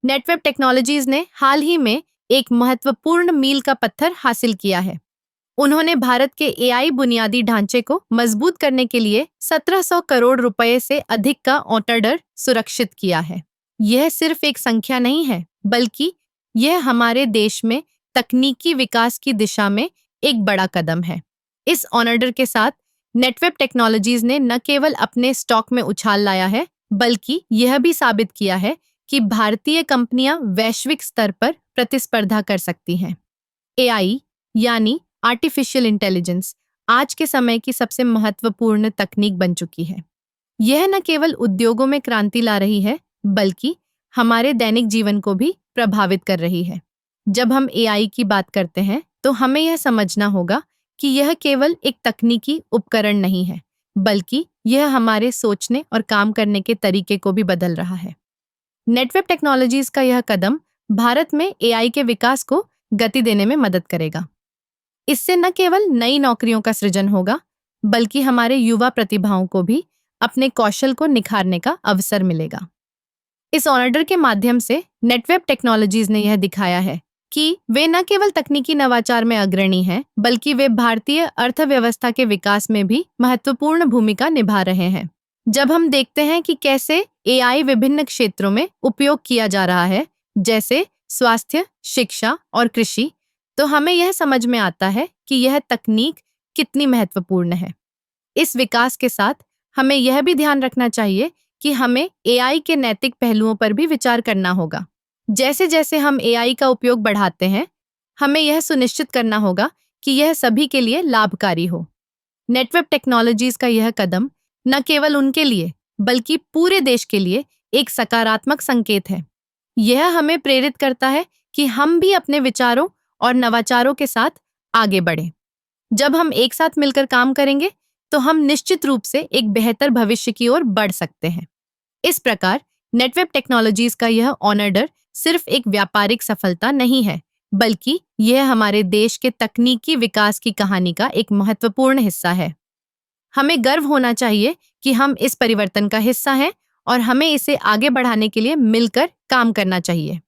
Netweb technologies ने हाल ही में एक महत्वपूर्ण मील का पत्थर हासिल किया है। उन्होंने भारत के एआई बुनियादी ढांचे को मजबूत करने के लिए 1700 करोड़ रुपए से अधिक का ऑर्डर सुरक्षित किया है। यह सिर्फ एक संख्या नहीं है, बल्कि यह हमारे देश में तकनीकी विकास की दिशा में एक बड़ा कदम है। इस ऑर्डर के साथ नेटवेब टेक्नोलॉजीज ने न केवल अपने स्टॉक में उछाल लाया है, बल्कि यह भी साबित किया है कि भारतीय कंपनियां वैश्विक स्तर पर प्रतिस्पर्धा कर सकती हैं। एआई यानी आर्टिफिशियल इंटेलिजेंस आज के समय की सबसे महत्वपूर्ण तकनीक बन चुकी है। यह न केवल उद्योगों में क्रांति ला रही है, बल्कि हमारे दैनिक जीवन को भी प्रभावित कर रही है। जब हम एआई की बात करते हैं, तो हमें यह समझना होगा कि यह केवल एक तकनीकी उपकरण नहीं है, बल्कि यह हमारे सोचने और काम करने के तरीके को भी बदल रहा है। नेटवेब टेक्नोलॉजीज का यह कदम भारत में एआई के विकास को गति देने में मदद करेगा। इससे न केवल नई नौकरियों का सृजन होगा, बल्कि हमारे युवा प्रतिभाओं को भी अपने कौशल को निखारने का अवसर मिलेगा। इस ऑर्डर के माध्यम से नेटवेब टेक्नोलॉजीज ने यह दिखाया है कि वे न केवल तकनीकी नवाचार में अग्रणी हैं, बल्कि वे भारतीय अर्थव्यवस्था के विकास में भी महत्वपूर्ण भूमिका निभा रहे हैं। जब हम देखते हैं कि कैसे एआई विभिन्न क्षेत्रों में उपयोग किया जा रहा है, जैसे स्वास्थ्य, शिक्षा और कृषि, तो हमें यह समझ में आता है कि यह तकनीक कितनी महत्वपूर्ण है। इस विकास के साथ हमें यह भी ध्यान रखना चाहिए कि हमें एआई के नैतिक पहलुओं पर भी विचार करना होगा। जैसे जैसे हम एआई का उपयोग बढ़ाते हैं, हमें यह सुनिश्चित करना होगा कि यह सभी के लिए लाभकारी हो। नेटवेब टेक्नोलॉजीज का यह कदम न केवल उनके लिए, बल्कि पूरे देश के लिए एक सकारात्मक संकेत है। यह हमें प्रेरित करता है कि हम भी अपने विचारों और नवाचारों के साथ आगे बढ़ें। जब हम एक साथ मिलकर काम करेंगे, तो हम निश्चित रूप से एक बेहतर भविष्य की ओर बढ़ सकते हैं। इस प्रकार नेटवेब टेक्नोलॉजीज का यह ऑर्डर सिर्फ एक व्यापारिक सफलता नहीं है, बल्कि यह हमारे देश के तकनीकी विकास की कहानी का एक महत्वपूर्ण हिस्सा है। हमें गर्व होना चाहिए कि हम इस परिवर्तन का हिस्सा हैं और हमें इसे आगे बढ़ाने के लिए मिलकर काम करना चाहिए।